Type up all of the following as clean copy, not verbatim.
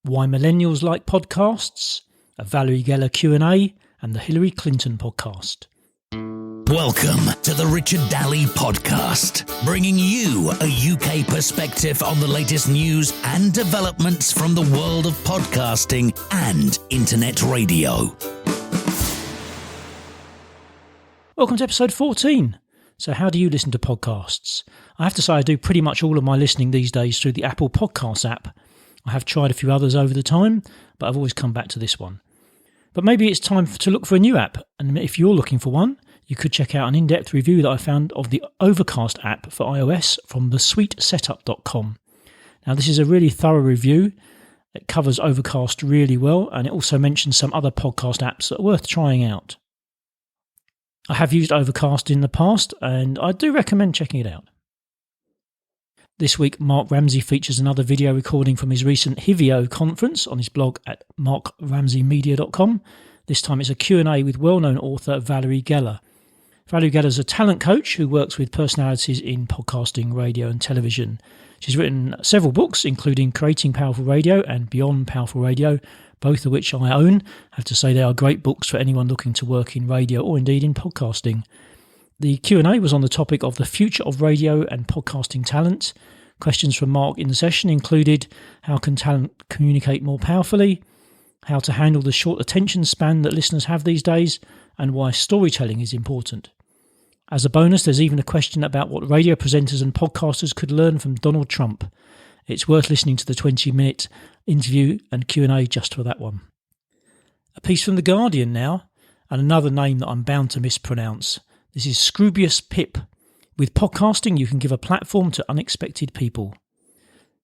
Why Millennials Like Podcasts, a Valerie Geller QA, and the Hilary Clinton podcast. Welcome to the Richard Daly podcast, bringing you a UK perspective on the latest news and developments from the world of podcasting and internet radio. Welcome to episode 14. So how do you listen to podcasts? I have to say I do pretty much all of my listening these days through the Apple Podcasts app. I have tried a few others over the time, but I've always come back to this one. But maybe it's time to look for a new app, and if you're looking for one, you could check out an in-depth review that I found of the Overcast app for iOS from thesuitesetup.com. Now, this is a really thorough review. It covers Overcast really well, and it also mentions some other podcast apps that are worth trying out. I have used Overcast in the past, and I do recommend checking it out. This week, Mark Ramsey features another video recording from his recent Hivio conference on his blog at markramseymedia.com. This time it's a Q&A with well-known author Valerie Geller. Valerie Geller is a talent coach who works with personalities in podcasting, radio and television. She's written several books, including Creating Powerful Radio and Beyond Powerful Radio, both of which I own. I have to say they are great books for anyone looking to work in radio or indeed in podcasting. The Q&A was on the topic of the future of radio and podcasting talent. Questions from Mark in the session included how can talent communicate more powerfully, how to handle the short attention span that listeners have these days, and why storytelling is important. As a bonus, there's even a question about what radio presenters and podcasters could learn from Donald Trump. It's worth listening to the 20-minute interview and Q&A just for that one. A piece from The Guardian now, and another name that I'm bound to mispronounce. This is Scroobius Pip. With podcasting, you can give a platform to unexpected people.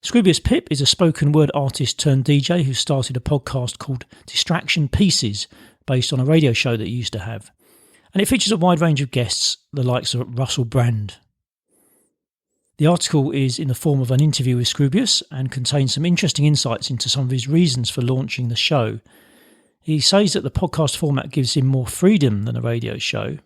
Scroobius Pip is a spoken word artist turned DJ who started a podcast called Distraction Pieces, based on a radio show that he used to have. And it features a wide range of guests, the likes of Russell Brand. The article is in the form of an interview with Scroobius and contains some interesting insights into some of his reasons for launching the show. He says that the podcast format gives him more freedom than a radio show,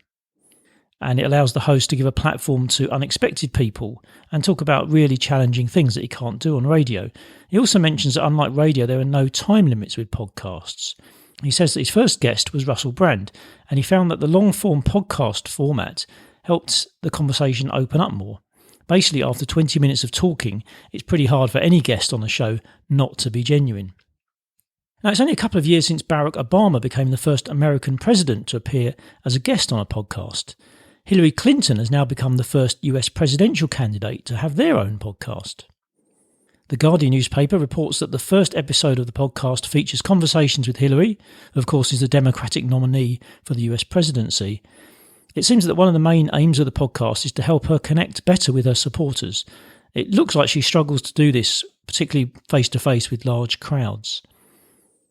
and it allows the host to give a platform to unexpected people and talk about really challenging things that he can't do on radio. He also mentions that unlike radio, there are no time limits with podcasts. He says that his first guest was Russell Brand, and he found that the long-form podcast format helped the conversation open up more. Basically, after 20 minutes of talking, it's pretty hard for any guest on the show not to be genuine. Now, it's only a couple of years since Barack Obama became the first American president to appear as a guest on a podcast. Hilary Clinton has now become the first US presidential candidate to have their own podcast. The Guardian newspaper reports that the first episode of the podcast features conversations with Hilary, who of course is the Democratic nominee for the US presidency. It seems that one of the main aims of the podcast is to help her connect better with her supporters. It looks like she struggles to do this, particularly face-to-face with large crowds.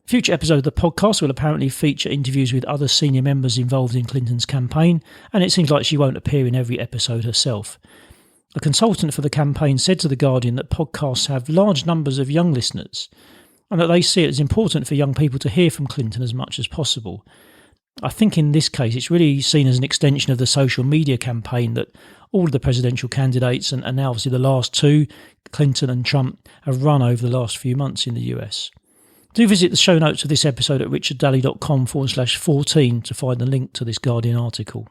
Future episodes of the podcast will apparently feature interviews with other senior members involved in Clinton's campaign, and it seems like she won't appear in every episode herself. A consultant for the campaign said to The Guardian that podcasts have large numbers of young listeners, and that they see it as important for young people to hear from Clinton as much as possible. I think in this case it's really seen as an extension of the social media campaign that all of the presidential candidates, and now obviously the last two, Clinton and Trump, have run over the last few months in the US. Do visit the show notes of this episode at richarddaly.com/14 to find the link to this Guardian article.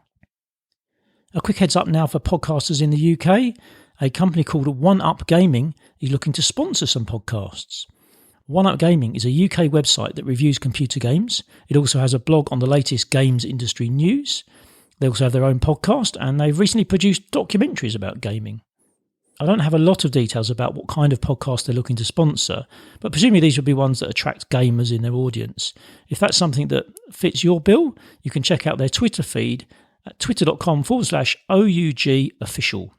A quick heads up now for podcasters in the UK. A company called OneUp Gaming is looking to sponsor some podcasts. OneUp Gaming is a UK website that reviews computer games. It also has a blog on the latest games industry news. They also have their own podcast, and they've recently produced documentaries about gaming. I don't have a lot of details about what kind of podcast they're looking to sponsor, but presumably these would be ones that attract gamers in their audience. If that's something that fits your bill, you can check out their Twitter feed at twitter.com/OUG official.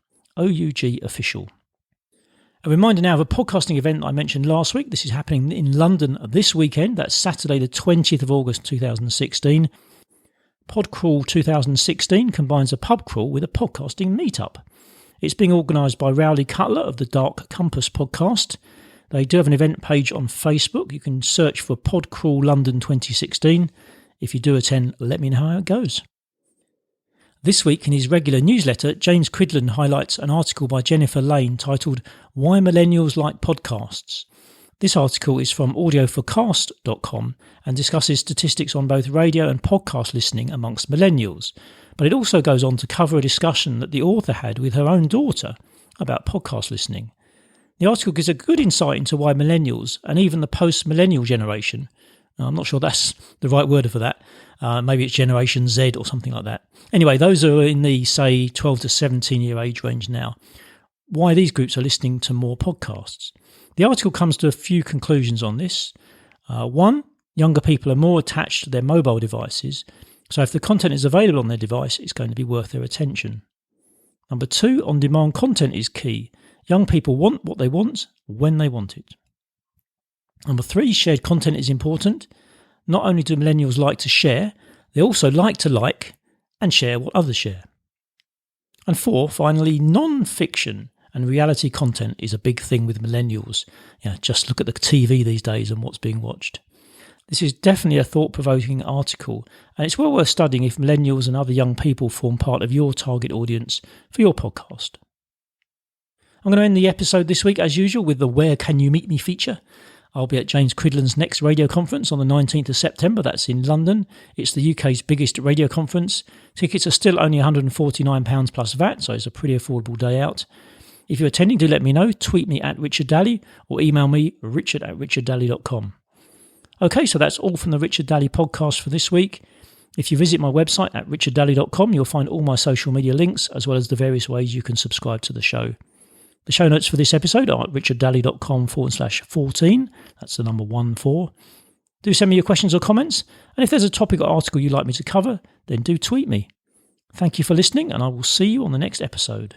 A reminder now of a podcasting event I mentioned last week. This is happening in London this weekend. That's Saturday the 20th of August 2016. Podcrum 2016 combines a pub crawl with a podcasting meetup. It's being organised by Rowley Cutler of the Dark Compass podcast. They do have an event page on Facebook. You can search for Podcrum London 2016. If you do attend, let me know how it goes. This week in his regular newsletter, James Cridland highlights an article by Jennifer Lane titled Why Millennials Like Podcasts. This article is from audioforcast.com and discusses statistics on both radio and podcast listening amongst millennials, but it also goes on to cover a discussion that the author had with her own daughter about podcast listening. The article gives a good insight into why millennials and even the post-millennial generation, I'm not sure that's the right word for that, maybe it's Generation Z or something like that. Anyway, those are in the, say, 12 to 17 year age range now, why these groups are listening to more podcasts. The article comes to a few conclusions on this. One, younger people are more attached to their mobile devices, so if the content is available on their device, it's going to be worth their attention. Number two, on-demand content is key. Young people want what they want when they want it. Number three, shared content is important. Not only do millennials like to share, they also like to like and share what others share. And four, finally, non-fiction and reality content is a big thing with millennials. Just look at the TV these days and what's being watched. This is definitely a thought-provoking article, and it's well worth studying if millennials and other young people form part of your target audience for your podcast. I'm going to end the episode this week, as usual, with the Where Can You Meet Me feature. I'll be at James Cridland's next radio conference on the 19th of September. That's in London. It's the UK's biggest radio conference. Tickets are still only £149 plus VAT, so it's a pretty affordable day out. If you're attending, do let me know. Tweet me at Richard Daly or email me richard@richarddaly.com. Okay, so that's all from the Richard Daly podcast for this week. If you visit my website at richarddaly.com, you'll find all my social media links as well as the various ways you can subscribe to the show. The show notes for this episode are at richarddaly.com/14. That's the number 14. Do send me your questions or comments, and if there's a topic or article you'd like me to cover, then do tweet me. Thank you for listening, and I will see you on the next episode.